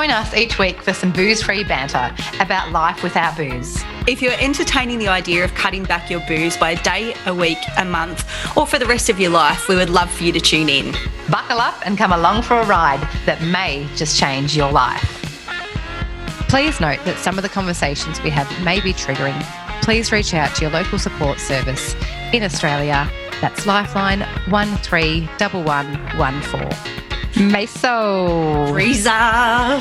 Join us each week for some booze-free banter about life without booze. If you're entertaining the idea of cutting back your booze by a day, a week, a month, or for the rest of your life, we would love for you to tune in. Buckle up and come along for a ride that may just change your life. Please note that some of the conversations we have may be triggering. Please reach out to your local support service in Australia. That's Lifeline 131114. Maso. Breeza.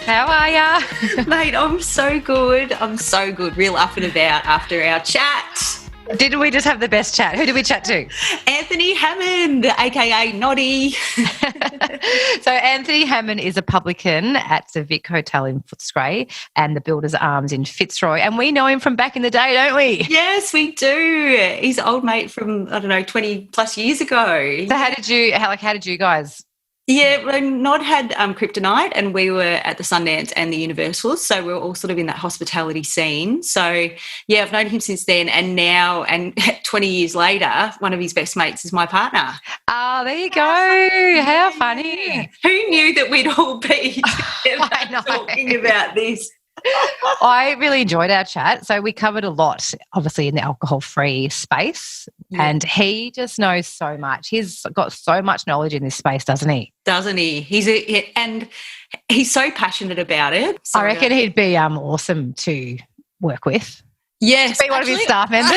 How are ya? Mate, I'm so good. Real up and about after our chat. Didn't we just have the best chat? Who did we chat to? Anthony Hammond, a.k.a. Noddy. So Anthony Hammond is a publican at the Vic Hotel in Footscray and the Builders Arms in Fitzroy. And we know him from back in the day, don't we? Yes, we do. He's an old mate from, 20 plus years ago. So how did you guys... Yeah, well, Nod had Kryptonite and we were at the Sundance and the Universals, so we were all sort of in that hospitality scene. So, yeah, I've known him since then, and now, and 20 years later, one of his best mates is my partner. Oh, there you go. How funny. Who knew that we'd all be together talking about this? I really enjoyed our chat. So we covered a lot, obviously, in the alcohol-free space, and he just knows so much. He's got so much knowledge in this space, doesn't he? Doesn't he? And he's so passionate about it. So I reckon he'd be awesome to work with. Yes. Be one of his staff members.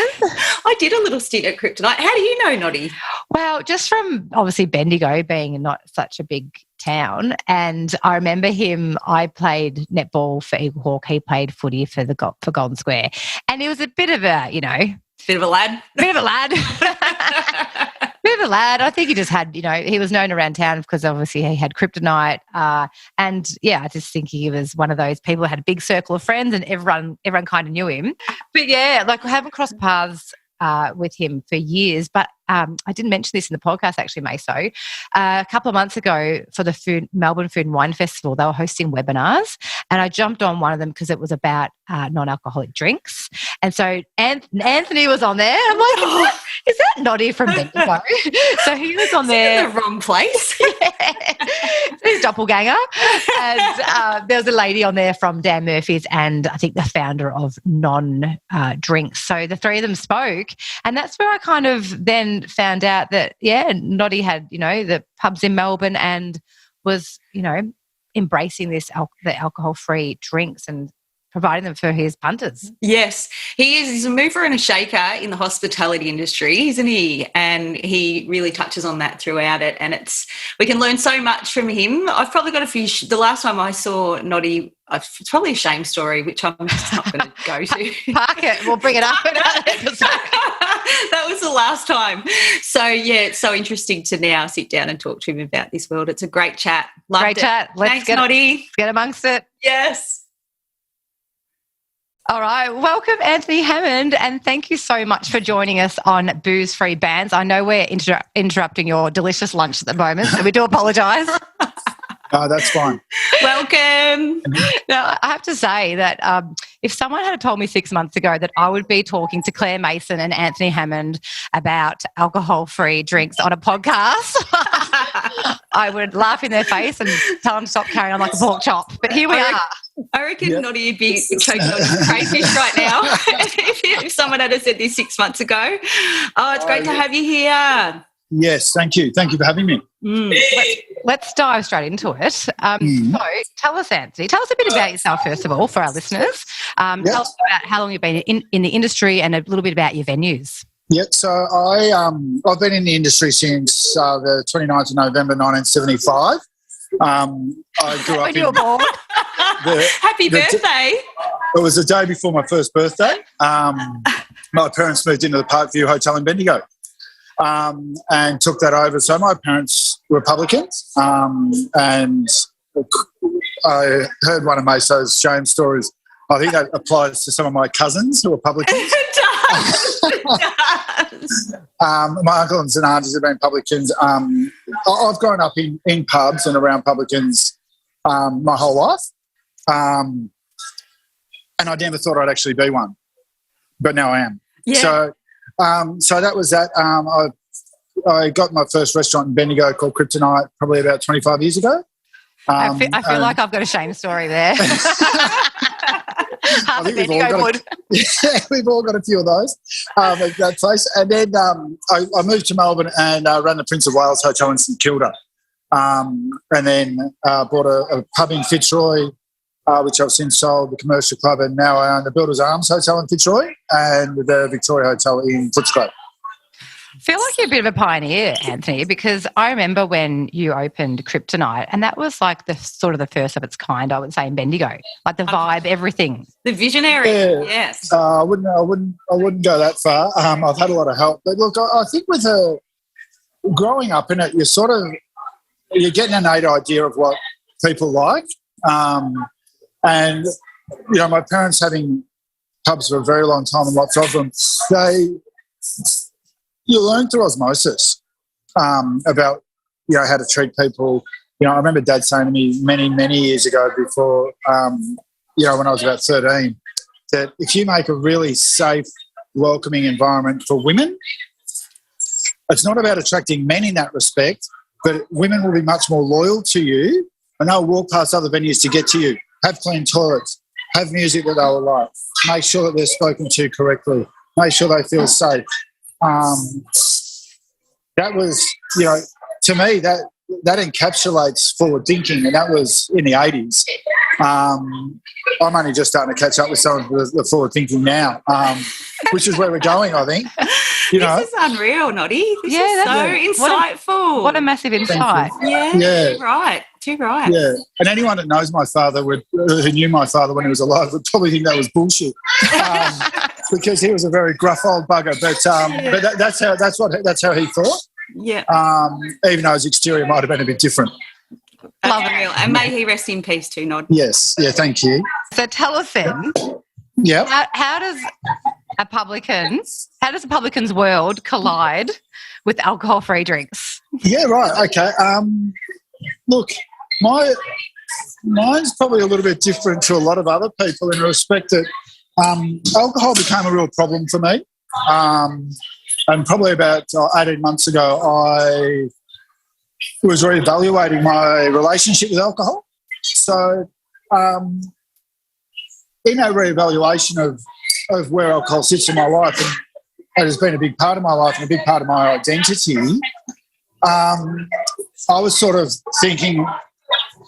I did a little stint at Kryptonite. How do you know Noddy? Well, just from obviously Bendigo being not such a big town, and I remember him, I played netball for Eagle Hawk, he played footy for Golden Square, and he was a bit of a, Bit of a lad. Bit of a lad. I think he just had, he was known around town because obviously he had Kryptonite. And yeah, I just think he was one of those people who had a big circle of friends and everyone kind of knew him. But yeah, I haven't crossed paths with him for years. But I didn't mention this in the podcast actually, Maso. A couple of months ago for the Melbourne Food and Wine Festival, they were hosting webinars, and I jumped on one of them because it was about non-alcoholic drinks. And so Anthony was on there. I'm like, is that Noddy from Bendigo? So he was on there. In the wrong place. His doppelganger. And there was a lady on there from Dan Murphy's and I think the founder of Non-Drinks. So the three of them spoke, and that's where I kind of then found out that, Noddy had, the pubs in Melbourne and was, embracing the alcohol-free drinks and providing them for his punters. Yes, he is. He's a mover and a shaker in the hospitality industry, isn't he? And he really touches on that throughout it. And we can learn so much from him. I've probably got a few. The last time I saw Noddy, it's probably a shame story, which I'm just not going to go to. Park it. We'll bring it up. That was the last time. So, yeah, it's so interesting to now sit down and talk to him about this world. It's a great chat. Great chat. Thanks, Noddy. Get amongst it. Yes. All right. Welcome, Anthony Hammond, and thank you so much for joining us on Booze Free Bants. I know we're interrupting your delicious lunch at the moment, so we do apologise. That's fine. Welcome. Now, I have to say that if someone had told me 6 months ago that I would be talking to Claire Mason and Anthony Hammond about alcohol-free drinks on a podcast, I would laugh in their face and tell them to stop carrying on like a pork chop. But here we are. I reckon Noddy would be choking on his crayfish right now if someone had said this 6 months ago. Oh, it's great to have you here. Yes, thank you. Thank you for having me. Let's dive straight into it. So tell us, Anthony, tell us a bit about yourself, first of all, for our listeners. Tell us about how long you've been in the industry and a little bit about your venues. Yeah, so I've been in the industry since the 29th of November 1975. I grew up when you were born. Happy birthday. It was the day before my first birthday. My parents moved into the Parkview Hotel in Bendigo and took that over. So my parents were publicans, and I heard one of Maso's shame stories. I think that applies to some of my cousins who are publicans. It does. My uncles and aunties have been publicans. I've grown up in pubs and around publicans my whole life, and I never thought I'd actually be one, but now I am. Yeah. So that was that. I got my first restaurant in Bendigo called Kryptonite probably about 25 years ago. I feel like I've got a shame story there. I think we've all got a few of those at that place. And then I moved to Melbourne and ran the Prince of Wales Hotel in St Kilda. And then bought a pub in Fitzroy, which I've since sold, the commercial club, and now I own the Builders Arms Hotel in Fitzroy and the Victoria Hotel in Footscray. I feel like you're a bit of a pioneer, Anthony, because I remember when you opened Kryptonite, and that was like the sort of the first of its kind, I would say, in Bendigo. Like the vibe, everything. The visionary, yes. I wouldn't go that far. I've had a lot of help, but look, I think with growing up in it, you're getting an innate idea of what people like, and my parents having pubs for a very long time and lots of them, you learn through osmosis about, how to treat people. I remember Dad saying to me many, many years ago before, when I was about 13, that if you make a really safe, welcoming environment for women, it's not about attracting men in that respect, but women will be much more loyal to you and they'll walk past other venues to get to you. Have clean toilets, have music that they'll like, make sure that they're spoken to correctly, make sure they feel safe. That was, to me, that encapsulates forward thinking, and that was in the 80s. I'm only just starting to catch up with some of the forward thinking now, which is where we're going, I think. This is unreal, Noddy. This is so insightful. What a massive insight. Yeah. Too right. Yeah, and anyone that knows my father who knew my father when he was alive would probably think that was bullshit. Because he was a very gruff old bugger, but that's how he thought. Yeah. Even though his exterior might have been a bit different. Love it, and may he rest in peace too, Nod. Yes. Yeah. Thank you. So tell us then. Yeah. How does a publican's world collide with alcohol-free drinks? Yeah. Right. Okay. Look, mine's probably a little bit different to a lot of other people in respect that. Alcohol became a real problem for me, and probably about 18 months ago I was reevaluating my relationship with alcohol. So in a reevaluation of where alcohol sits in my life, and it has been a big part of my life and a big part of my identity, I was sort of thinking,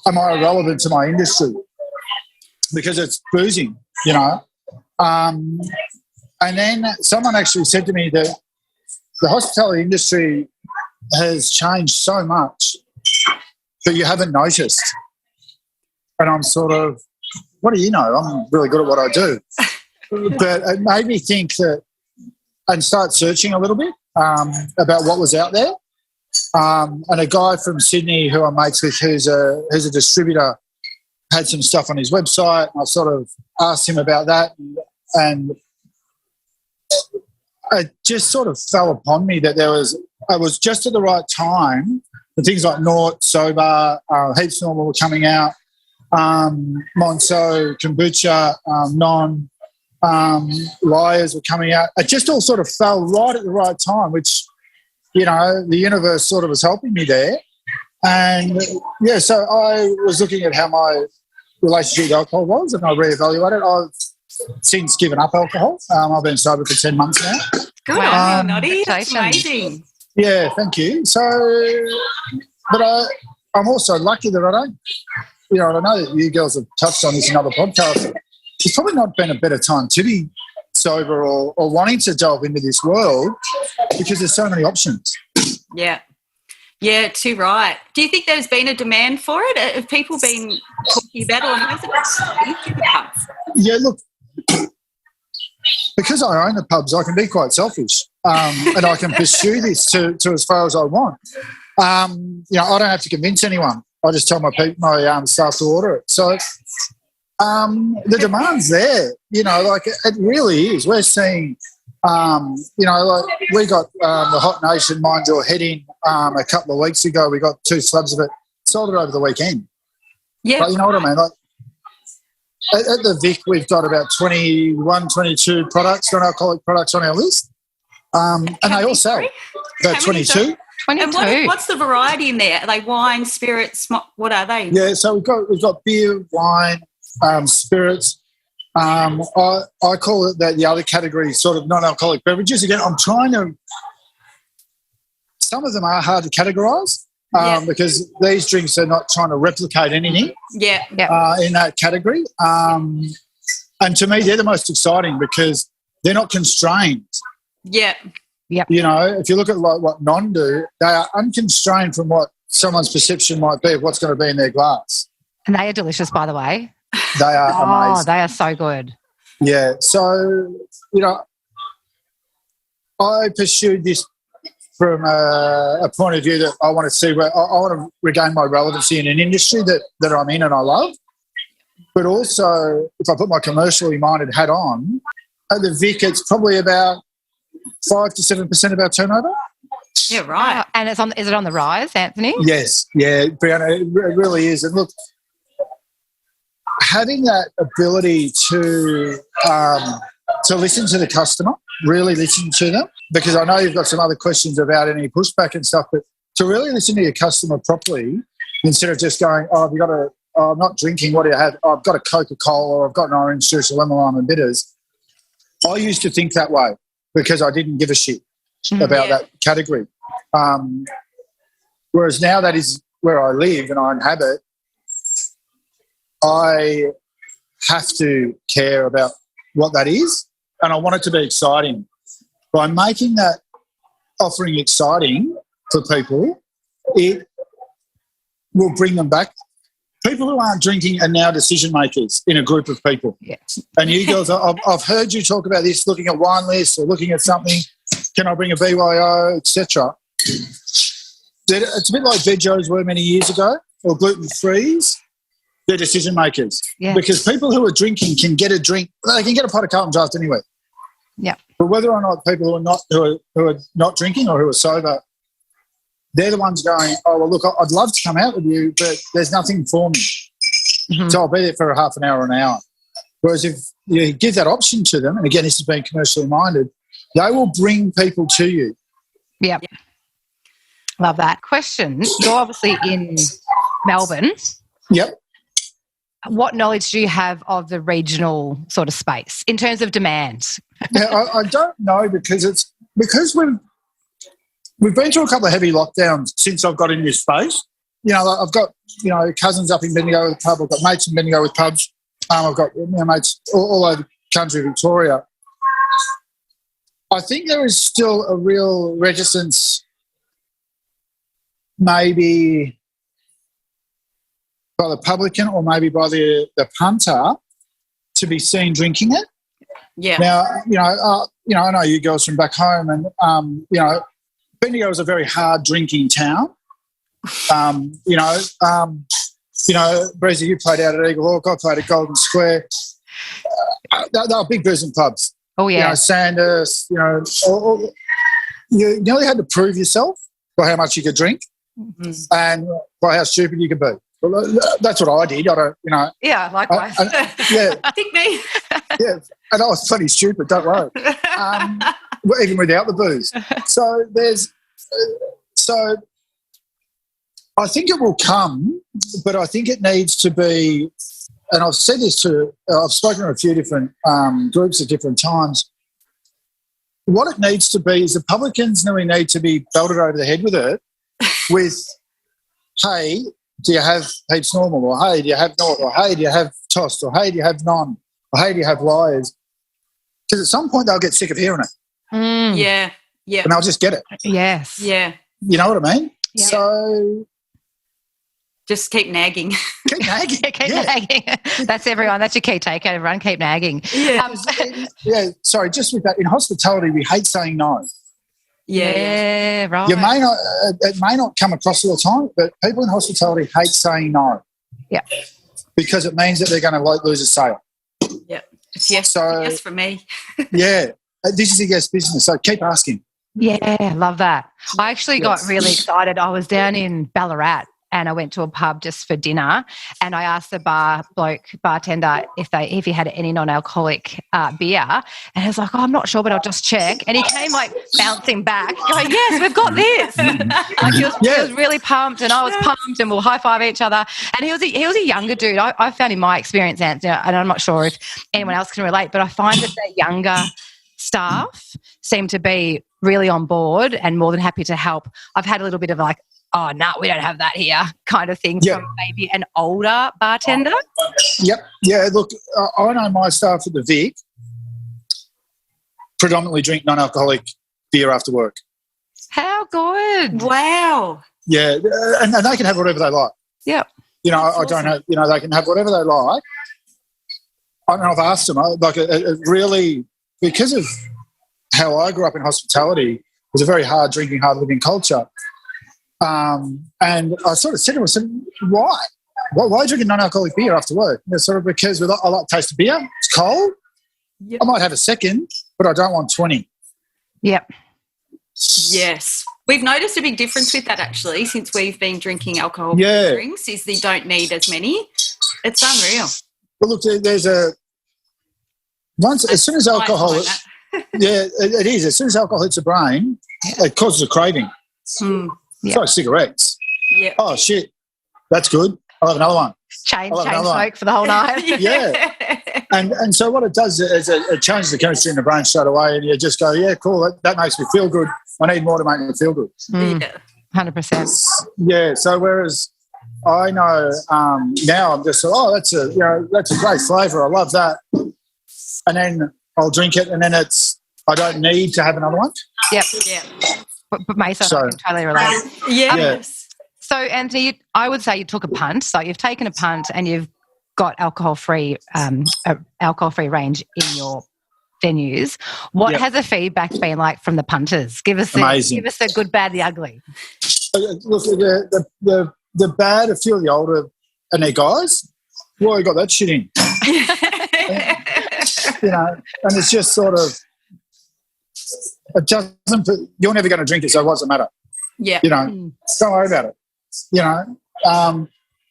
am I relevant to my industry? Because it's boozing, and then someone actually said to me that the hospitality industry has changed so much that you haven't noticed. And I'm sort of, what do you know? I'm really good at what I do. But it made me think that and start searching a little bit about what was out there. And a guy from Sydney who I'm mates with who's a distributor had some stuff on his website, and I sort of asked him about that, and it just sort of fell upon me that I was just at the right time. The things like Nort, Sober, Heaps Normal were coming out, Monso, Kombucha, Non, Liars were coming out. It just all sort of fell right at the right time, which, the universe sort of was helping me there. And, so I was looking at how my relationship with alcohol was, and I reevaluated. I've since given up alcohol. I've been sober for 10 months now. Good on you, Noddy. That's amazing. Yeah, thank you. So, but I'm also lucky that I don't, I know that you girls have touched on this in other podcasts. It's probably not been a better time to be sober or wanting to delve into this world because there's so many options. Yeah. Yeah, too right. Do you think there's been a demand for it? Have people been talking about it, or has it been into the pubs? Yeah, look, because I own the pubs, I can be quite selfish, and I can pursue this to as far as I want. I don't have to convince anyone. I just tell my staff to order it. So the demand's there. It really is. We're seeing. We got the Hot Nation Mind Your Head in a couple of weeks ago. We got 2 slabs of it. Sold it over the weekend. Yeah. But you know what I mean? Like at the Vic, we've got about 21, 22 products, non-alcoholic products on our list. And they all sell. About 22. 22. And what's the variety in there? Are they wine, spirits? What are they? Yeah, so we've got beer, wine, spirits. I call it the other category, sort of non-alcoholic beverages. Again, some of them are hard to categorise because these drinks are not trying to replicate anything in that category. And to me, they're the most exciting because they're not constrained. Yeah. Yep. You know, if you look at like what non do, they are unconstrained from what someone's perception might be of what's going to be in their glass. And they are delicious, by the way. They are amazing. They are so good. Yeah. So, you know, I pursued this from a point of view that I want to see where I want to regain my relevancy in an industry that I'm in and I love. But also, if I put my commercially minded hat on, at the Vic, it's probably about 5 to 7% of our turnover. Yeah, right. And is it on the rise, Anthony? Yes, yeah, Brianna, it really is. And look, having that ability to listen to the customer, really listen to them, because I know you've got some other questions about any pushback and stuff, but to really listen to your customer properly instead of just going, I'm not drinking, what do you have? I've got a Coca-Cola or I've got an orange juice or lemon lime and bitters. I used to think that way because I didn't give a shit about that category. Whereas now that is where I live and I inhabit, I have to care about what that is and I want it to be exciting. By making that offering exciting for people, it will bring them back. People who aren't drinking are now decision makers in a group of people. Yeah. And you girls, I've heard you talk about this, looking at wine lists or looking at something. Can I bring a BYO, etc. It's a bit like vegos were many years ago, or gluten-frees. They're decision makers. Yeah. Because people who are drinking can get a drink. They can get a pot of Carlton Draft anywhere. Yeah. But whether or not people who are not drinking or who are sober, they're the ones going, oh, well, look, I'd love to come out with you, but there's nothing for me. Mm-hmm. So I'll be there for a half an hour or an hour. Whereas if you give that option to them, and again, this has been commercially minded, they will bring people to you. Yep. Love that. Question, you're obviously in Melbourne. Yep. What knowledge do you have of the regional sort of space in terms of demand? Yeah, I don't know because we've been through a couple of heavy lockdowns since I've got in this space. You know, I've got, cousins up in Bendigo with pub. I've got mates in Bendigo with pubs. I've got mates all over the country, Victoria. I think there is still a real reticence, maybe by the publican or maybe by the punter, to be seen drinking it. Yeah. Now, I know you girls from back home, and Bendigo is a very hard drinking town. Breeza, you played out at Eagle Hawk, I played at Golden Square. They were big boozing pubs. Oh, yeah. Sandhurst, you nearly had to prove yourself by how much you could drink and by how stupid you could be. Well, that's what I did. I don't, Yeah, likewise. Yeah. Pick me. Yeah, and I was plenty stupid, don't worry. Even without the booze. So I think it will come, but I think it needs to be, and I've said this I've spoken to a few different groups at different times. What it needs to be is the publicans really need to be belted over the head with it with, hey, do you have heaps normal? Or hey, do you have naught? Or hey, do you have tossed? Or hey, do you have none? Or hey, do you have liars? Because at some point they'll get sick of hearing it. Yeah, yeah. And they'll just get it. Yes. Yeah. You know what I mean? Yeah. So just keep nagging. Keep nagging. Keep nagging. That's everyone. That's your key takeout, everyone. Keep nagging. Yeah. Sorry, just with that, in hospitality, we hate saying no. Yeah, right. It may not come across all the time, but people in hospitality hate saying no. Yeah. Because it means that they're going to lose a sale. Yeah. It's yes for me. Yeah. This is a yes business, so keep asking. Yeah, love that. I actually got really excited. I was down in Ballarat and I went to a pub just for dinner, and I asked the bartender if he had any non-alcoholic beer, and he was like, "Oh, I'm not sure, but I'll just check." And he came like bouncing back, going, "Yes, we've got this." Like he was really pumped, and I was pumped, and we'll high five each other. And he was a younger dude. I found in my experience, Anthony, and I'm not sure if anyone else can relate, but I find that the younger staff seem to be really on board and more than happy to help. I've had a little bit of like, "Oh, no, we don't have that here," kind of thing from maybe an older bartender. Yep. Yeah, look, I know my staff at the Vic predominantly drink non-alcoholic beer after work. How good. Wow. Yeah, and they can have whatever they like. Yep. You know, I don't know, you know, they can have whatever they like. I don't know, I've asked them, like, it really, because of how I grew up in hospitality, it was a very hard drinking, hard living culture. And I sort of said to them, why? Why drinking non-alcoholic beer after work? And it's sort of because I like the taste of beer. It's cold. Yep. I might have a second, but I don't want 20. Yep. Yes. We've noticed a big difference with that actually since we've been drinking alcohol drinks is they don't need as many. It's unreal. Well, look, as soon as alcohol, it is. As soon as alcohol hits the brain, it causes a craving. It's like cigarettes. Yeah. Oh, shit, that's good. I'll have another one. Chain smoke for the whole night. Yeah. And so what it does is it changes the chemistry in the brain straight away, and you just go, yeah, cool, that makes me feel good. I need more to make me feel good. 100%. Yeah, so whereas I know now I'm just, that's a great flavour. I love that. And then I'll drink it, and then I don't need to have another one. Yep. Yeah. But Maso, I can totally relate. Yes. So, Anthony, I would say you took a punt. So you've taken a punt and you've got alcohol-free range in your venues. What has the feedback been like from the punters? Give us the good, bad, the ugly. Look, the bad, a few of the older and their guys, well, you got that shit in. You know, and it's just sort of, you're never going to drink it, so what's the matter? Yeah. You know, don't worry about it. You know,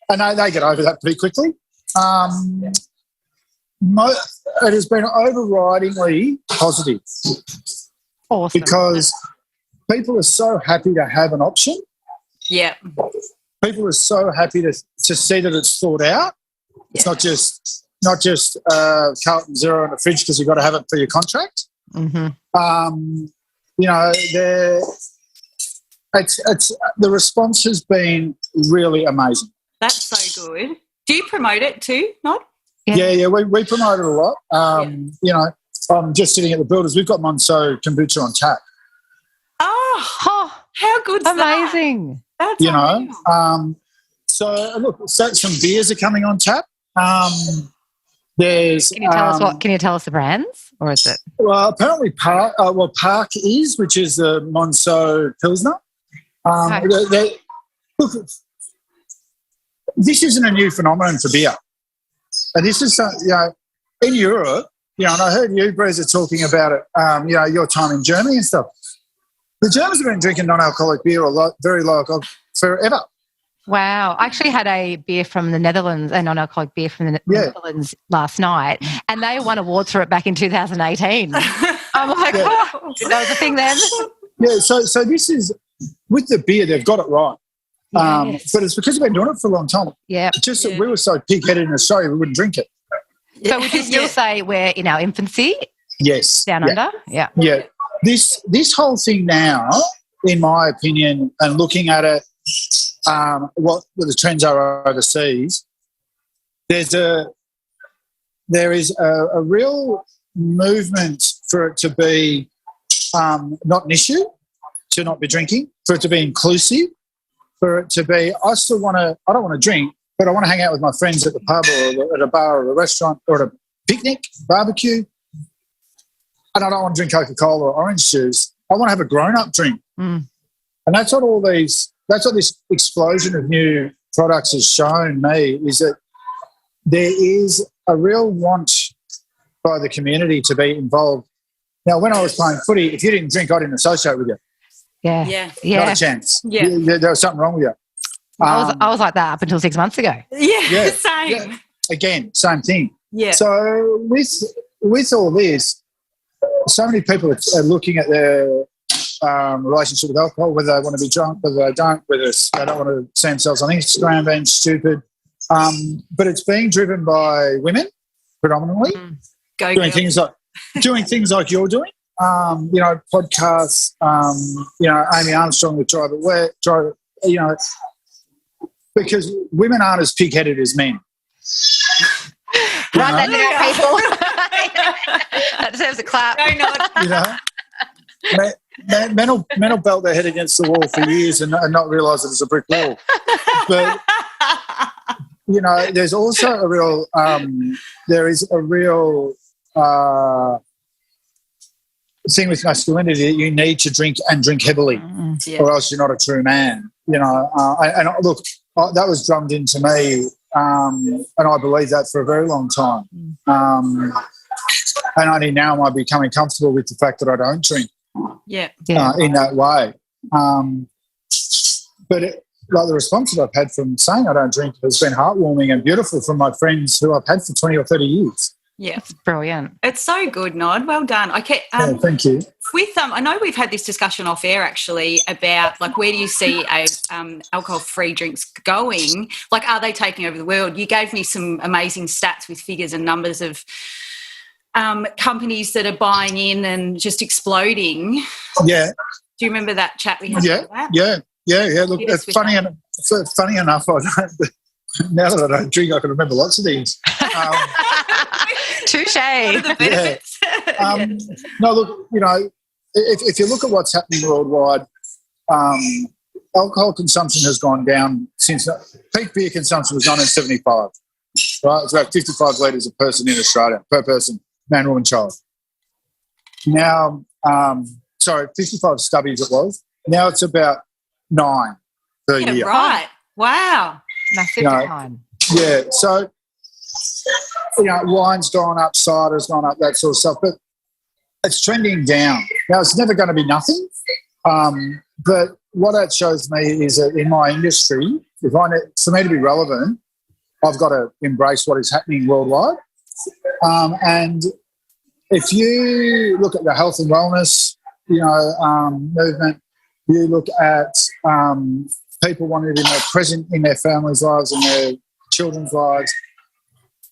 and they get over that pretty quickly. It has been overridingly positive. Awesome. Because people are so happy to have an option. Yeah. People are so happy to see that it's thought out. It's not just Carlton Zero in the fridge because you've got to have it for your contract. Mm-hmm. You know, the response has been really amazing. That's so good. Do you promote it too, Nod? Yeah, we promote it a lot. You know, I'm just sitting at the Builders. We've got Monso kombucha on tap. Oh, how good's that? Amazing. That's unreal. So look, some beers are coming on tap. There's. Can you tell us what? Can you tell us the brands, or is it? Well, apparently Park is, which is the Monso Pilsner. Look, this isn't a new phenomenon for beer, and this is in Europe. You know, and I heard you, Breeza, talking about it. You know, your time in Germany and stuff. The Germans have been drinking non-alcoholic beer very low alcohol forever. Wow. I actually had a beer from the Netherlands, a non-alcoholic beer from the Netherlands last night, and they won awards for it back in 2018. I'm like, that was a thing then. Yeah, so this is, with the beer, they've got it right. Yes. But it's because we've been doing it for a long time. Yeah. Just that we were so pig-headed in Australia, we wouldn't drink it. So would you still say we're in our infancy? Yes. Down under? Yeah. Yeah. This whole thing now, in my opinion, and looking at it, what the trends are overseas, there is a real movement for it to be not an issue, to not be drinking, for it to be inclusive, for it to be, I don't want to drink, but I want to hang out with my friends at the pub or at a bar or a restaurant or at a picnic, barbecue, and I don't want to drink Coca-Cola or orange juice. I want to have a grown-up drink. And that's what this explosion of new products has shown me, is that there is a real want by the community to be involved. Now, when I was playing footy, if you didn't drink, I didn't associate with you. Yeah. Not a chance. Yeah. There was something wrong with you. I was like that up until 6 months ago. Yeah, same. Yeah. Again, same thing. Yeah. So with all this, so many people are looking at their relationship with alcohol, whether they want to be drunk, whether they don't, whether they don't want to see themselves on Instagram being stupid. But it's being driven by women predominantly, doing things like you're doing. Podcasts. Amy Armstrong with Drive It Wet. Because women aren't as pig-headed as men. Run that down, people. That deserves a clap. Men will belt their head against the wall for years and not realise that it's a brick wall. But there's also a real thing with masculinity that you need to drink and drink heavily, or else you're not a true man. Look, that was drummed into me, and I believe that for a very long time. And only now am I becoming comfortable with the fact that I don't drink. In that way. But the response that I've had from saying I don't drink has been heartwarming and beautiful from my friends who I've had for 20 or 30 years. Yeah, it's brilliant. It's so good, Nod. Well done. Okay, thank you. With I know we've had this discussion off air actually about where do you see alcohol-free drinks going? Are they taking over the world? You gave me some amazing stats with figures and numbers of companies that are buying in and just exploding. Yeah. Do you remember that chat we had? Yeah. Look, it's funny enough. Now that I don't drink, I can remember lots of things. Touche. No, look, if you look at what's happening worldwide, alcohol consumption has gone down since peak beer consumption was 1975. Right, it's about 55 litres a person in Australia per person, man, woman, child. Now, 55 stubbies it was. Now it's about 9 per year. Right. Wow. Massive decline. Yeah. So, wine's gone up, cider's gone up, that sort of stuff. But it's trending down. Now, it's never going to be nothing. But what that shows me is that in my industry, for me to be relevant, I've got to embrace what is happening worldwide. And if you look at the health and wellness, movement, you look at people wanting to be more present in their families' lives and their children's lives,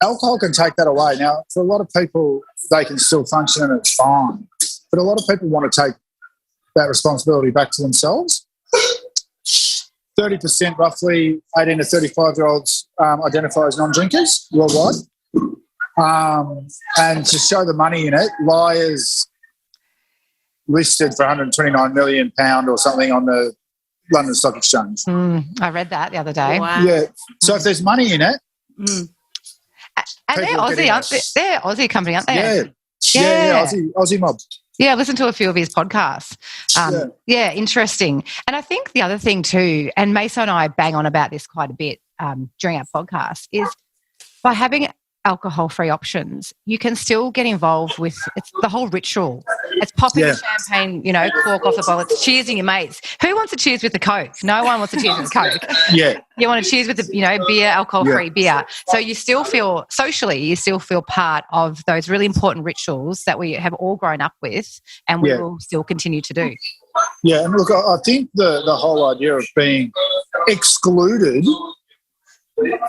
alcohol can take that away. Now, for a lot of people, they can still function and it's fine. But a lot of people want to take that responsibility back to themselves. 30% roughly, 18 to 35-year-olds identify as non-drinkers worldwide. And to show the money in it, Liars listed for £129 million or something on the London Stock Exchange. I read that the other day. Wow. Yeah. So if there's money in it... And they're Aussie, aren't they? They're Aussie company, aren't they? Yeah, Aussie mob. Yeah, I listened to a few of his podcasts. Interesting. And I think the other thing too, and Maso and I bang on about this quite a bit during our podcast, is by having alcohol-free options, you can still get involved with the whole ritual. It's popping the champagne, cork off the bottle. It's cheersing your mates. Who wants to cheers with the Coke? No one wants to cheers with the Coke. Yeah. You want to cheers with the, beer, alcohol-free beer. So you still feel, socially, part of those really important rituals that we have all grown up with and we will still continue to do. Yeah, and look, I think the whole idea of being excluded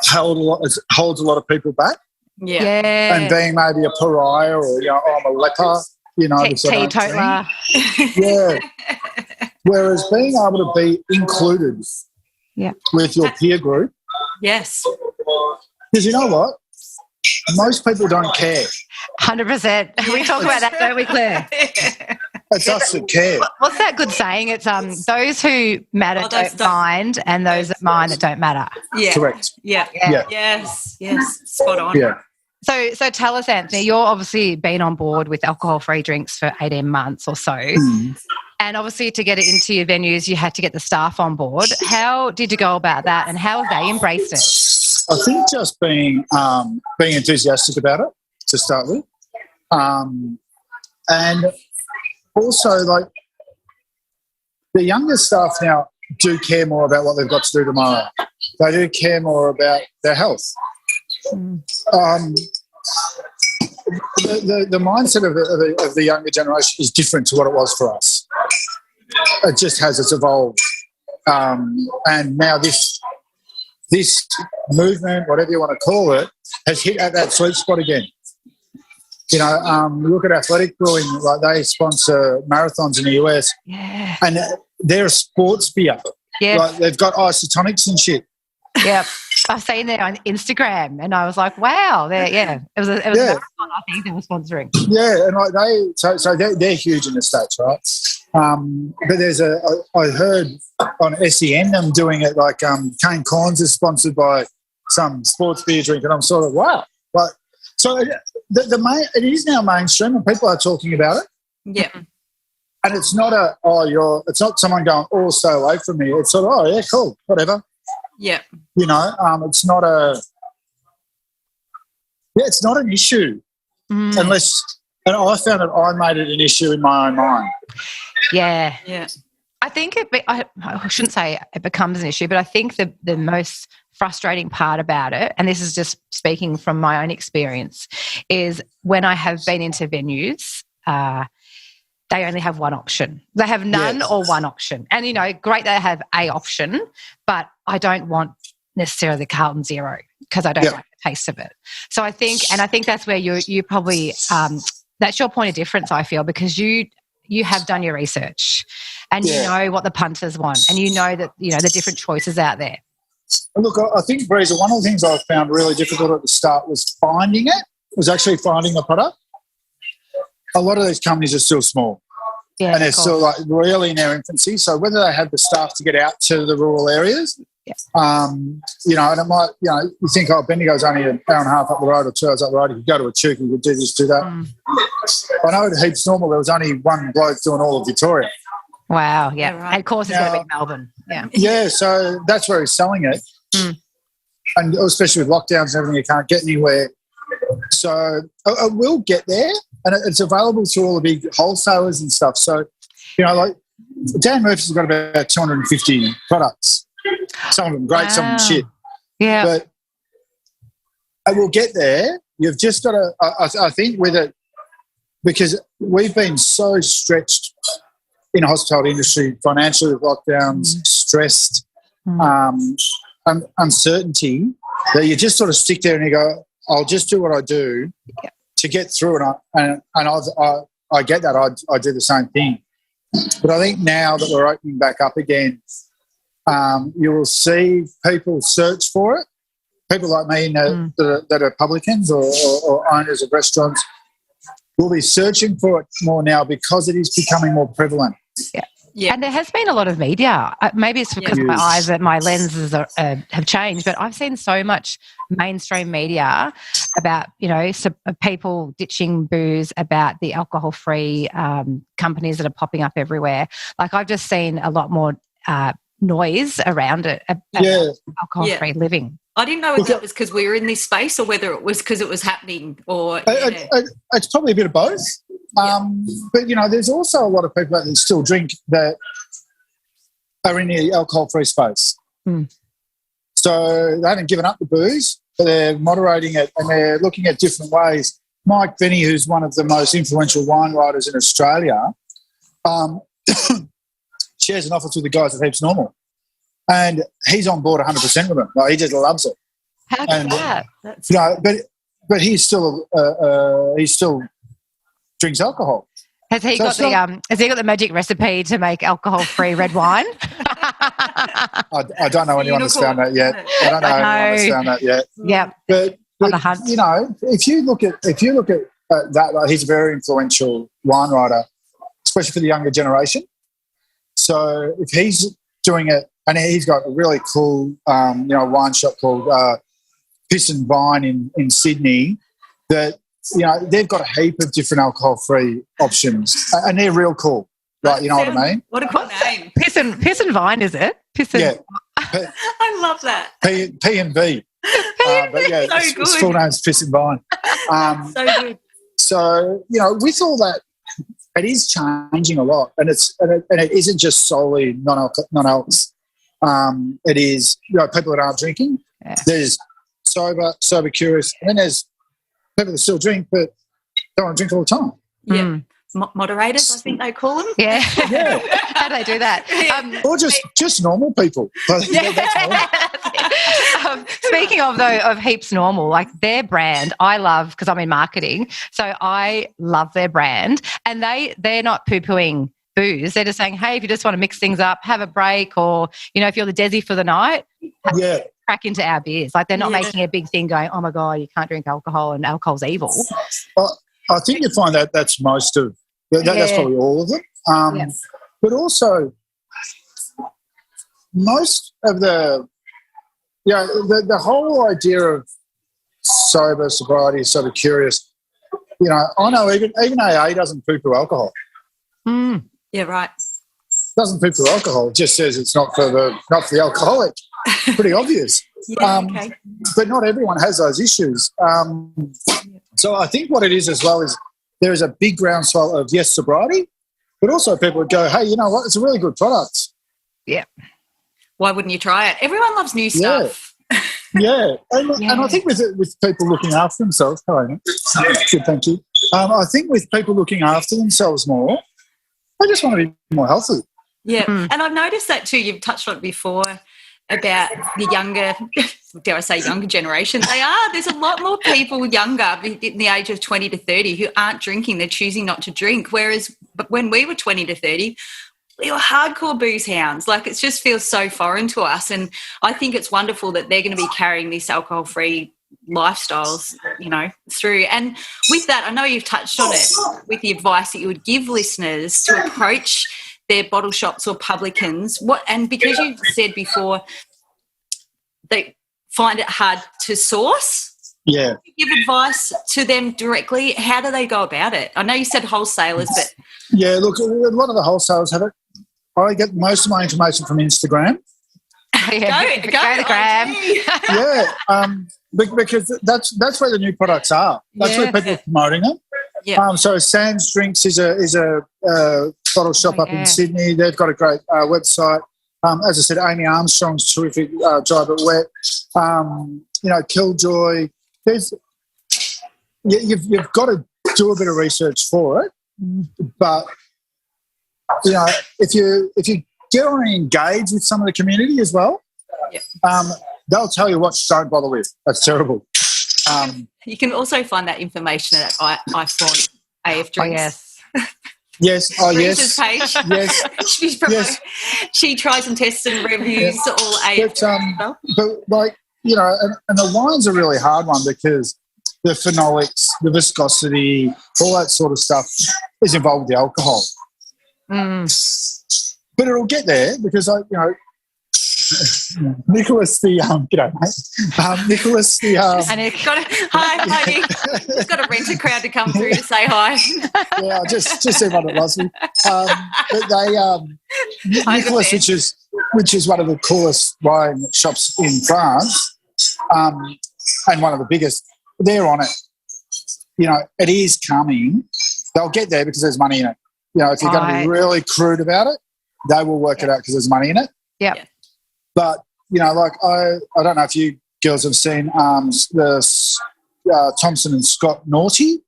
holds a lot of people back. Yeah. And being maybe a pariah or, I'm a leper, teetotaler. Yeah. Whereas being able to be included with your peer group. Yes. Because you know what? Most people don't care. 100%. We talk about that, don't we, Claire? It's us that care. What's that good saying? It's those who matter don't mind, and those that mind that don't matter. Yeah. Correct. Yeah. Yes. Spot on. Yeah. So tell us, Anthony, you're obviously been on board with alcohol-free drinks for 18 months or so. And obviously to get it into your venues, you had to get the staff on board. How did you go about that and how have they embraced it? I think just being enthusiastic about it to start with. And also, the younger staff now, do care more about what they've got to do tomorrow. They do care more about their health. The mindset of the younger generation is different to what it was for us. It just has, it's evolved. And now this movement, whatever you want to call it, has hit at that sweet spot again. You know, look at Athletic Brewing, like they sponsor marathons in the US, and they're a sports beer. Yeah, like they've got isotonics and shit. Yep, I've seen that on Instagram, and I was like, "Wow, it was a marathon." I think they were sponsoring. Yeah, and like they're huge in the States, right? But there's I heard on SEN them doing it, like Cane Corns is sponsored by some sports beer drink, and I'm sort of wow, like so. It is now mainstream, and people are talking about it. Yeah. And it's not it's not someone going, oh, stay away from me. It's sort of, oh, yeah, cool, whatever. Yeah. You know, it's not it's not an issue unless, and I found that I made it an issue in my own mind. Yeah. Yeah. I think I shouldn't say it becomes an issue, but I think the most frustrating part about it, and this is just speaking from my own experience, is when I have been into venues, they only have one option. They have none or one option. And, you know, great they have a option, but I don't want necessarily the Carlton Zero because I don't like the taste of it. So I think that's where you probably that's your point of difference, I feel, because you have done your research and you know what the punters want and you know that, you know, the different choices out there. Look, I think, Breeza, one of the things I found really difficult at the start was finding the product. A lot of these companies are still small and they're still like really in their infancy. So whether they have the staff to get out to the rural areas, you know, and it might, you know, you think, oh, Bendigo's only an hour and a half up the road or 2 hours up the road. You could go to a Chuka, you could do this, do that. I know at Heaps Normal there was only one bloke doing all of Victoria. Wow, yeah. Right. And of course it's going to be Melbourne. Yeah. Yeah, so that's where he's selling it. And especially with lockdowns and everything, you can't get anywhere. So it will get there, and it's available to all the big wholesalers and stuff. So, you know, like Dan Murphy's got about 250 products. Some of them great, some of them shit. Yeah. But it will get there. You've just got to, I think, with it, because we've been so stretched in the hospitality industry, financially with lockdowns, stressed, uncertainty, that you just sort of stick there and you go, I'll just do what I do to get through it. And I get that. I do the same thing. But I think now that we're opening back up again, you will see people search for it. People like me that are publicans or owners of restaurants will be searching for it more now because it is becoming more prevalent. Yeah. And there has been a lot of media. Maybe it's because of my eyes that my lenses have changed, but I've seen so much mainstream media about, you know, people ditching booze, about the alcohol-free companies that are popping up everywhere. Like I've just seen a lot more noise around it about alcohol-free living. I didn't know if that was because we were in this space or whether it was because it was happening or... It's probably a bit of both. But, you know, there's also a lot of people that still drink that are in the alcohol-free space. So they haven't given up the booze, but they're moderating it and they're looking at different ways. Mike Benny, who's one of the most influential wine writers in Australia, shares an office with the guys at Heaps Normal. And he's on board 100% with them. Like, he just loves it. How good that? You know, but he still drinks alcohol. Has he got the magic recipe to make alcohol-free red wine? I don't know anyone that's found that yet. Yeah. But you know, if you look at that, like, he's a very influential wine writer, especially for the younger generation. So if he's doing it, and he's got a really cool, wine shop called Piss and Vine in Sydney that, you know, they've got a heap of different alcohol-free options and they're real cool. Like, you know what I mean? What a cool name. Piss and Vine, is it? I love that. P and V. But yeah, so his full name's Piss and Vine. So good. So, you know, with all that, it is changing a lot, and it isn't just solely non-alcs. It is people that aren't drinking. Yeah. There's sober curious, and then there's people that still drink but don't want to drink all the time. Yeah. Moderators, I think they call them. Yeah. Yeah. How do they do that? Or just normal people. Yeah. That's normal. Speaking of Heaps Normal, like their brand, I love because I'm in marketing, so I love their brand, and they're not poo-pooing booze. They're just saying, hey, if you just want to mix things up, have a break, or if you're the Desi for the night, crack into our beers. Like they're not making a big thing, going, oh my god, you can't drink alcohol and alcohol's evil. I think you find that that's most of that's probably all of them. But also most of the whole idea of sobriety, sober curious. I know even AA doesn't poo-poo alcohol. Mm. Yeah, right. Doesn't poo-poo alcohol. It just says it's not for the alcoholic. Pretty obvious. Okay. But not everyone has those issues. So I think what it is as well is there is a big groundswell of sobriety, but also people would go, hey, you know what? It's a really good product. Yeah. Why wouldn't you try it? Everyone loves new stuff. Yeah. And I think with people looking after themselves, good, thank you. I think with people looking after themselves more, they just want to be more healthy. Yeah. And I've noticed that too. You've touched on it before about the younger, dare I say younger generation. There's a lot more people younger in the age of 20 to 30 who aren't drinking. They're choosing not to drink. Whereas when we were 20 to 30, we were hardcore booze hounds. Like it just feels so foreign to us. And I think it's wonderful that they're going to be carrying this alcohol-free lifestyles, through. And with that, I know you've touched on it with the advice that you would give listeners to approach their bottle shops or publicans. And because you said before they find it hard to source, give advice to them directly. How do they go about it? I know you said wholesalers, but look, a lot of the wholesalers have it. I get most of my information from Instagram. Go the gram. Because that's where the new products are. That's where people are promoting them. Yeah. So Sam's Drinks is a bottle shop up in Sydney. They've got a great website. As I said, Amy Armstrong's terrific, Dry But Wet. Killjoy. You've got to do a bit of research for it, but if you get on and engage with some of the community as well, they'll tell you what don't bother with. That's terrible. You can also find that information at iPhone AF Drinks. Yes. Breeze's page. Yes. She tries and tests and reviews all AF stuff. But and the wine's a really hard one because the phenolics, the viscosity, all that sort of stuff is involved with the alcohol. But it'll get there because Nicholas the g'day mate. Nicholas the and it's got he's got a renter crowd to come through to say hi. Yeah, just everyone that loves me. But they Nicholas, which is one of the coolest wine shops in France, and one of the biggest. They're on it. It is coming. They'll get there because there's money in it. If you're going to be really crude about it, they will work it out because there's money in it. Yeah. But, like I don't know if you girls have seen the Thompson and Scott Naughty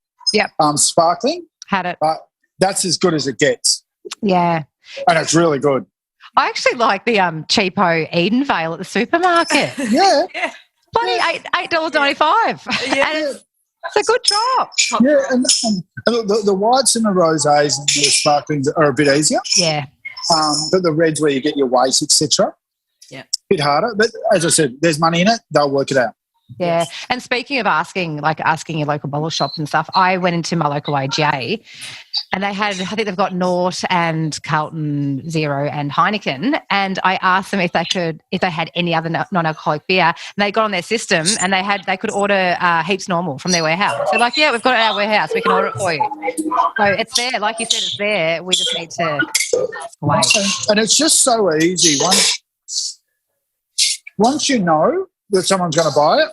sparkling. Had it. But that's as good as it gets. Yeah. And it's really good. I actually like the cheapo Eden Vale at the supermarket. Yeah. Bloody $8.95. Yeah. And it's a good drop. Yeah, and the whites and the rosés and the sparklings are a bit easier. Yeah. But the reds where you get your weight, etc. Yeah. Bit harder. But as I said, there's money in it. They'll work it out. Yeah. And speaking of asking your local bottle shops and stuff, I went into my local AGA and they had, I think they've got Nort and Carlton Zero and Heineken. And I asked them if they had any other non-alcoholic beer. And they got on their system and they could order Heaps Normal from their warehouse. They're like, yeah, we've got it at our warehouse. We can order it for you. So it's there. Like you said, it's there. We just need to wait. And it's just so easy. Once you know that someone's going to buy it,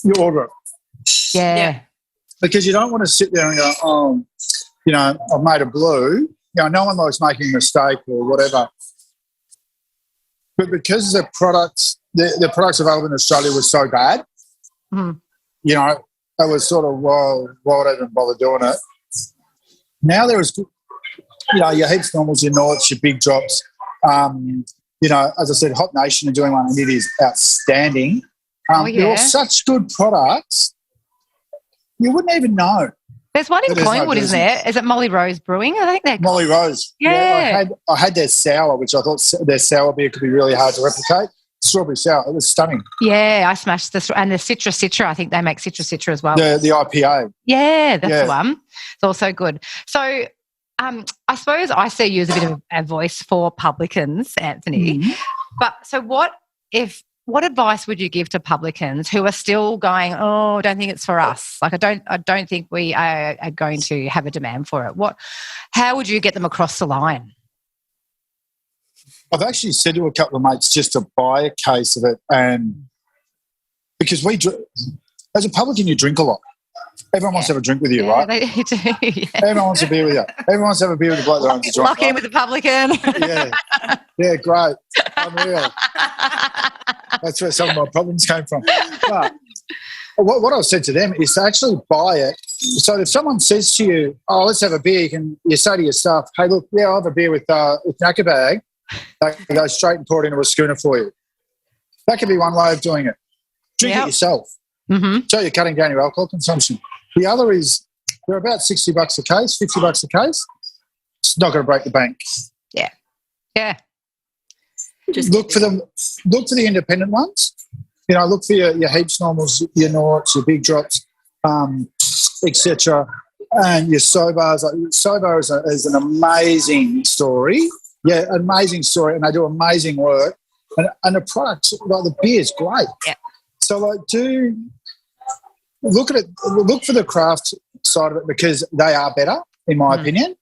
you order it. Yeah. Because you don't want to sit there and go, I've made a blue. No one likes making a mistake or whatever. But because the products available in Australia were so bad, you know, it was sort of, well, why would I even bother doing it? Now there is, you know, your heaps normals, your Norts, your big drops. You know, as I said, Hop Nation are doing one, and it is outstanding. They're all such good products, you wouldn't even know. There's one in Collingwood, isn't there? Is it Molly Rose Brewing? I think they're Molly Rose. Yeah. I had their sour, which I thought their sour beer could be really hard to replicate. Strawberry sour. It was stunning. Yeah, I smashed this. And the Citra, I think they make Citra as well. The IPA. Yeah, that's the one. It's also good. So I suppose I see you as a bit of a voice for publicans, Anthony. But so what advice would you give to publicans who are still going, I don't think it's for us? Like, I don't think we are going to have a demand for it. How would you get them across the line? I've actually said to a couple of mates just to buy a case of it, and because as a publican, you drink a lot. Everyone wants to have a drink with you, right? They do. Yeah. Everyone wants a beer with you. Everyone wants to have a beer with the bloke that owns the joint. Lock in with the publican. Yeah, great. Unreal. That's where some of my problems came from. But what I've said to them is to actually buy it. So if someone says to you, let's have a beer, you say to your staff, hey, look, I'll have a beer with Knacker Bag. They go straight and pour it into a schooner for you. That could be one way of doing it. Drink it yourself. So you're cutting down your alcohol consumption. The other is they're about $60 a case, $50 a case. It's not going to break the bank. Yeah. Just look for them. Look for the independent ones. You know, look for your heaps normals, your Norts, your big drops, etc. And your Sobars. Sobar is an amazing story. Yeah, amazing story, and they do amazing work. And the product, like the beer, is great. Yeah. So, do look at it. Look for the craft side of it because they are better, in my opinion.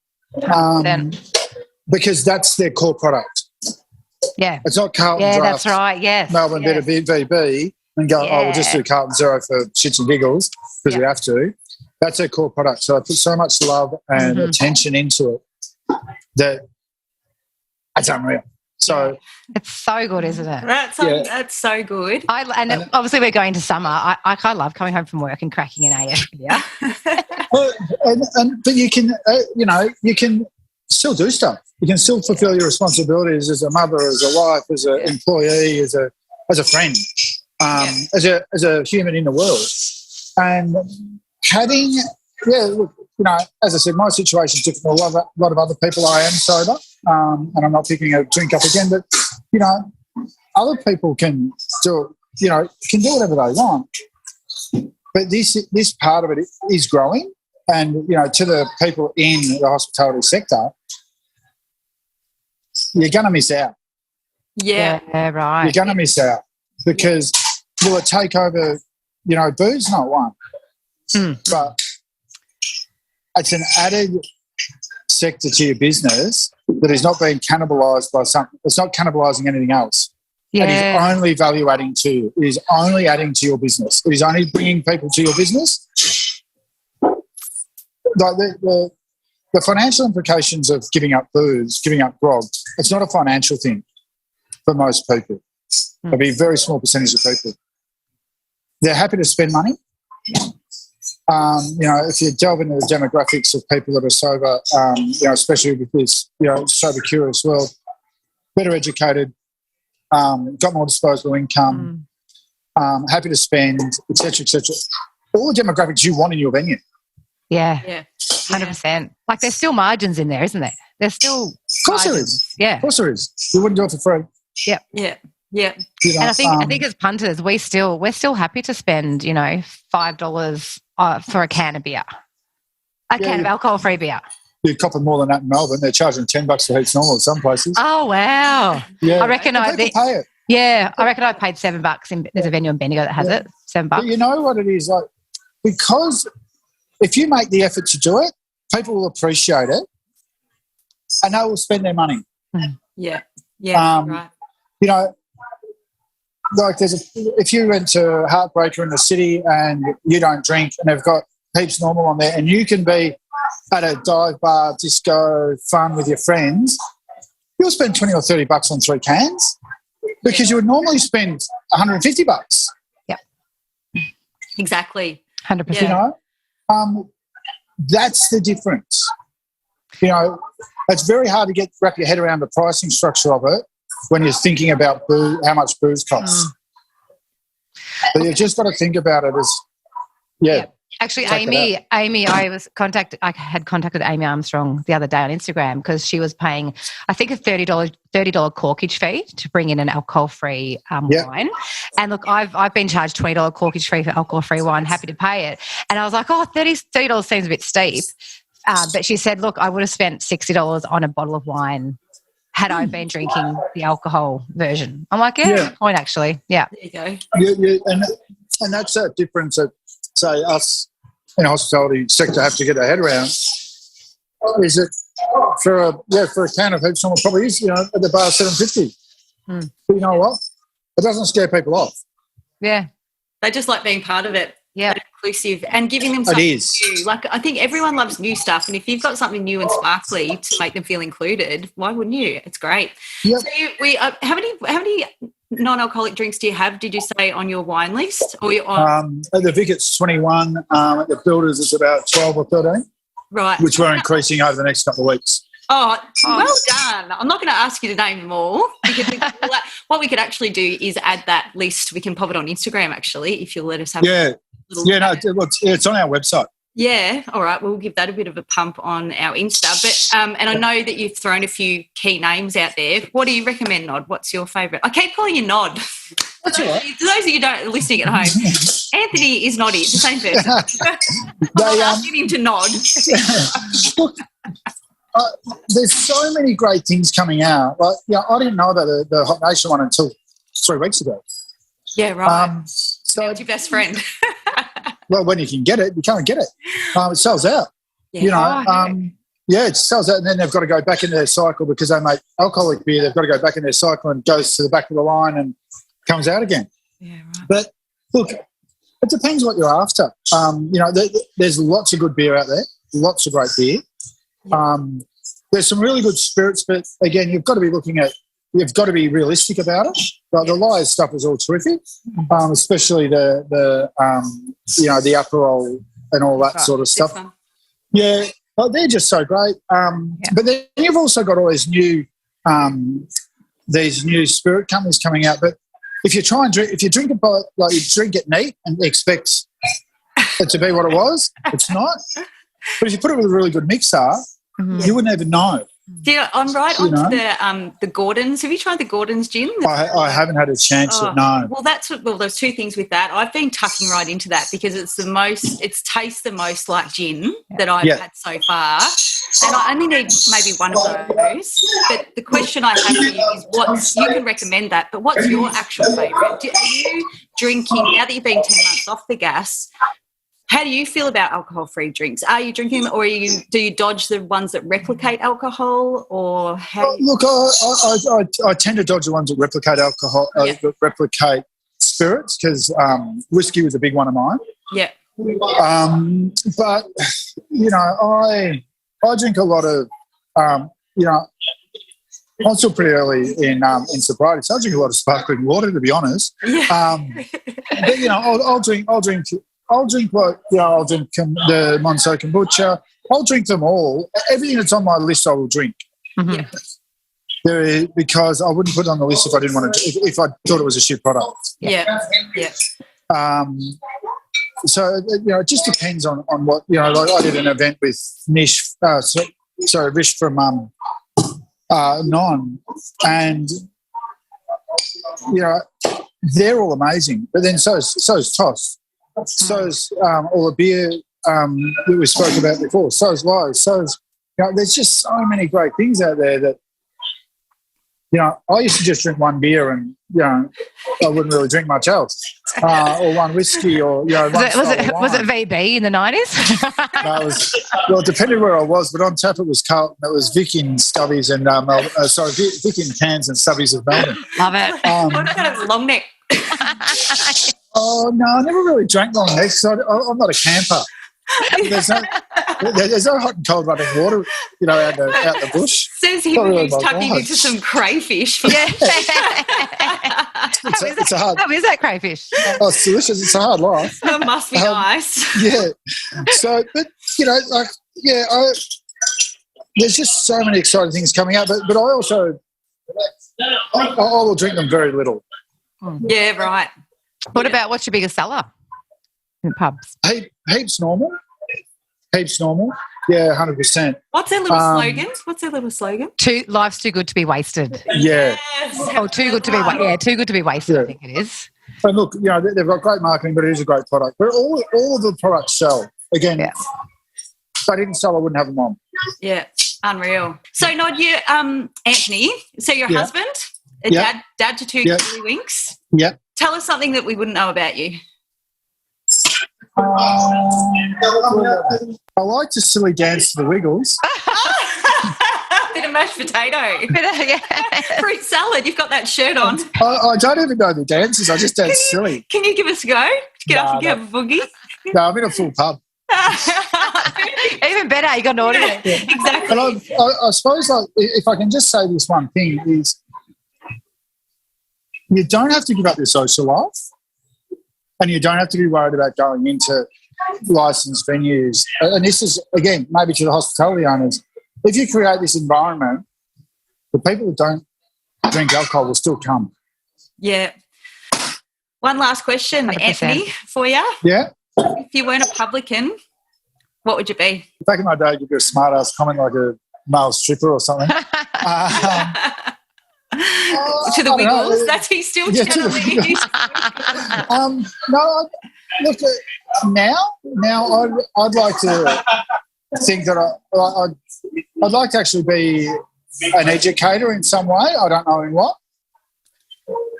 Because that's their core product. Yeah, it's not Carlton Draft. Yeah, that's right. Yes, Melbourne Better VB, and go. We'll just do Carlton Zero for shits and giggles because we have to. That's their core product. So I put so much love and attention into it that it's unreal. So it's so good, isn't it? That's so good. And obviously we're going to summer. I kind of love coming home from work and cracking an AF beer. But you can, you can still do stuff. You can still fulfil your responsibilities as a mother, as a wife, as an employee, as a friend, as a human in the world. And having, as I said, my situation's different. A lot of other people, I am sober, and I'm not picking a drink up again. But other people can do can do whatever they want. But this part of it is growing, and to the people in the hospitality sector, you're going to miss out. Yeah, right. You're going to miss out because will it take over? Booze, not one, but it's an added sector to your business that is not being cannibalised by something. It's not cannibalising anything else. Yeah. It is only value adding to you. It is only adding to your business. It is only bringing people to your business. Like the financial implications of giving up booze, giving up grog, it's not a financial thing for most people. It'll be a very small percentage of people. They're happy to spend money. If you delve into the demographics of people that are sober, especially with this, sober curious world, better educated, got more disposable income, happy to spend, etc., etc. All the demographics you want in your venue. Yeah, 100%. Like there's still margins in there, isn't there? There's still. Of course there is. Yeah, of course there is. You wouldn't do it for free. Yeah. And I think as punters, we're still happy to spend $5 for a can of beer, a can of alcohol-free beer. You're copping more than that in Melbourne. They're charging $10 for heaps normal at some places. Oh wow! Yeah, I reckon pay it. Yeah, I reckon I paid $7. There's a venue in Bendigo that has it. $7. But you know what it is like, because if you make the effort to do it, people will appreciate it, and they will spend their money. Yeah, right. Like if you went to Heartbreaker in the city and you don't drink and they've got heaps normal on there and you can be at a dive bar, disco, fun with your friends, you'll spend $20 or $30 on 3 cans. because you would normally spend $150. Exactly. 100%. You know, that's the difference. You know, it's very hard to wrap your head around the pricing structure of it when you're thinking about how much booze costs. But you've just got to think about it as, Actually, Amy, I had contacted Amy Armstrong the other day on Instagram because she was paying, I think, a $30 corkage fee to bring in an alcohol-free wine. And look, I've been charged $20 corkage fee for alcohol-free wine. Happy to pay it. And I was like, $30 seems a bit steep. But she said, look, I would have spent $60 on a bottle of wine had I been drinking the alcohol version. I'm like, good point, actually. Yeah. There you go. And that's that difference that, say, us in the hospitality sector have to get our head around. Is that for a can of heaps, someone probably is, at the bar $7.50. But you know what? It doesn't scare people off. Yeah. They just like being part of it. Yeah. Inclusive and giving them something new. Like, I think everyone loves new stuff, and if you've got something new and sparkly to make them feel included, why wouldn't you? It's great. Yep. So how many non-alcoholic drinks do you have, did you say, on your wine list? Or at the Vic it's 21, at the Builders it's about 12 or 13. Right. Which we're increasing over the next couple of weeks. Oh, well done. I'm not going to ask you to name them all, because what we could actually do is add that list. We can pop it on Instagram, actually, if you'll let us have it's on our website. Yeah, all right. We'll give that a bit of a pump on our Insta. But and I know that you've thrown a few key names out there. What do you recommend, Nod? What's your favourite? I keep calling you Nod. That's all right. For those of you listening at home, Anthony is Noddy. It's the same person. I'm asking him to nod. Look, there's so many great things coming out. Like, I didn't know about the Hot Nation one until 3 weeks ago. Yeah, right. So it's your best friend. Well, when you can get it, you can't get it. It sells out. Yeah. It sells out, and then they've got to go back into their cycle because they make alcoholic beer. They've got to go back in their cycle and goes to the back of the line and comes out again. Yeah, right. But look, it depends what you're after. There's lots of good beer out there, lots of great beer. Yeah. There's some really good spirits, but again, you've got to be realistic about it. Like the Liars stuff is all terrific, especially the Aperol and all that sort of stuff. Yeah, they're just so great. But then you've also got all these new spirit companies coming out. But if you drink it like you drink it neat and expect it to be what it was, it's not. But if you put it with a really good mixer, you wouldn't even know. Yeah, I'm right onto the Gordon's. Have you tried the Gordon's gin? I haven't had a chance yet, no. Well, there's two things with that. I've been tucking right into that because it tastes the most like gin that I've had so far. And I only need maybe one of those. But the question I have for you is you can recommend that, but what's your actual favourite? Are you drinking, now that you've been 10 months off the gas, how do you feel about alcohol-free drinks? Are you drinking them, or do you dodge the ones that replicate alcohol, or how? Look, I tend to dodge the ones that replicate alcohol, that replicate spirits, because whiskey was a big one of mine. Yeah. But I drink a lot of I'm still pretty early in sobriety, so I drink a lot of sparkling water, to be honest. Yeah. But I'll drink the Monso kombucha. I'll drink them all. Everything that's on my list, I will drink. Mm-hmm. Because I wouldn't put it on the list if I didn't want to. If I thought it was a shit product. Yeah. Yeah. So it just depends on what Like I did an event with Rish from Non, and they're all amazing. But then so's Toss. So's all the beer that we spoke about before. So's Lies. So's there's just so many great things out there that I used to just drink one beer and I wouldn't really drink much else, or one whiskey, or was it VB in the 90s? No, it depended where I was, but on tap it was Carlton. It was Vic in Stubbies and Vic in Cairns and Stubbies of Melbourne. Love it. What about long neck? Oh no, I never really drank long necks. I'm not a camper. there's no hot and cold running water, out the bush. Says him who's tucking into some crayfish. Yeah. It's a hard. How is that crayfish? Oh, it's delicious. It's a hard life. That must be nice. Yeah. So, but there's just so many exciting things coming out. But I also, I will drink them very little. Yeah, right. What's your biggest seller in pubs? Heaps normal. Yeah, 100%. What's their little slogan? Life's too good to be wasted. Yeah. Oh, too good to be too good to be wasted. Yeah. I think it is. And look, they've got great marketing, but it is a great product. But all of the products sell. Again, if they didn't sell, I wouldn't have them on. Yeah, unreal. So, Nod, you, Anthony. So, your husband, dad to two Killy Winks. Yeah. Tell us something that we wouldn't know about you. I like to silly dance to the Wiggles. Bit of mashed potato. Fruit salad. You've got that shirt on. I don't even know the dances. I just dance silly. Can you give us a go? Get up and have a boogie? No, I'm in a full pub. Even better, you got an audience. Yeah. Exactly. And I suppose, if I can just say this one thing, is you don't have to give up your social life, and you don't have to be worried about going into licensed venues. And this is, again, maybe to the hospitality owners, if you create this environment, the people who don't drink alcohol will still come. Yeah. One last question, 100%. Anthony, for you. Yeah. If you weren't a publican, what would you be? Back in my day, you'd be a smart-ass comment like a male stripper or something. To the Wiggles? That's he's still channeling. No, look, now I'd like to think that I'd like to actually be an educator in some way. I don't know in what.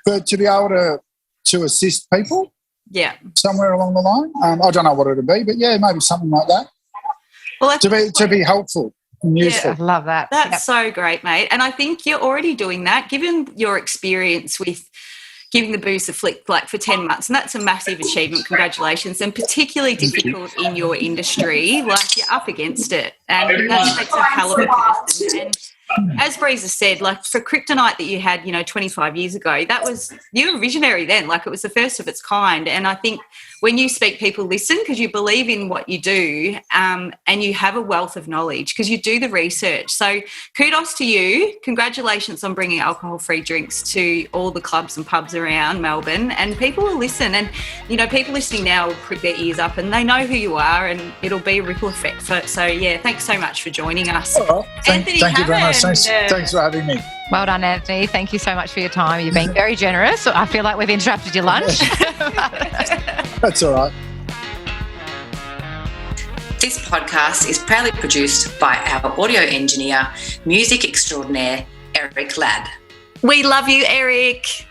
But to be able to assist people somewhere along the line. I don't know what it would be, but, maybe something like that. Well, to be helpful and useful. I love that. That's so great, mate. And I think you're already doing that, given your experience with giving the booze a flick for 10 months. And that's a massive achievement. Congratulations. And particularly difficult in your industry. Like, you're up against it. And that takes a hell of a person. And as Breeza said, like, for Kryptonite that you had, 25 years ago, you were visionary then. Like, it was the first of its kind. And I think when you speak, people listen because you believe in what you do, and you have a wealth of knowledge because you do the research. So kudos to you. Congratulations on bringing alcohol-free drinks to all the clubs and pubs around Melbourne, and people will listen. And, people listening now will prick their ears up and they know who you are, and it'll be a ripple effect. So thanks so much for joining us. All right. Thank you very much. Thanks for having me. Well done, Anthony. Thank you so much for your time. You've been very generous. I feel like we've interrupted your lunch. That's all right. This podcast is proudly produced by our audio engineer, music extraordinaire, Eric Ladd. We love you, Eric.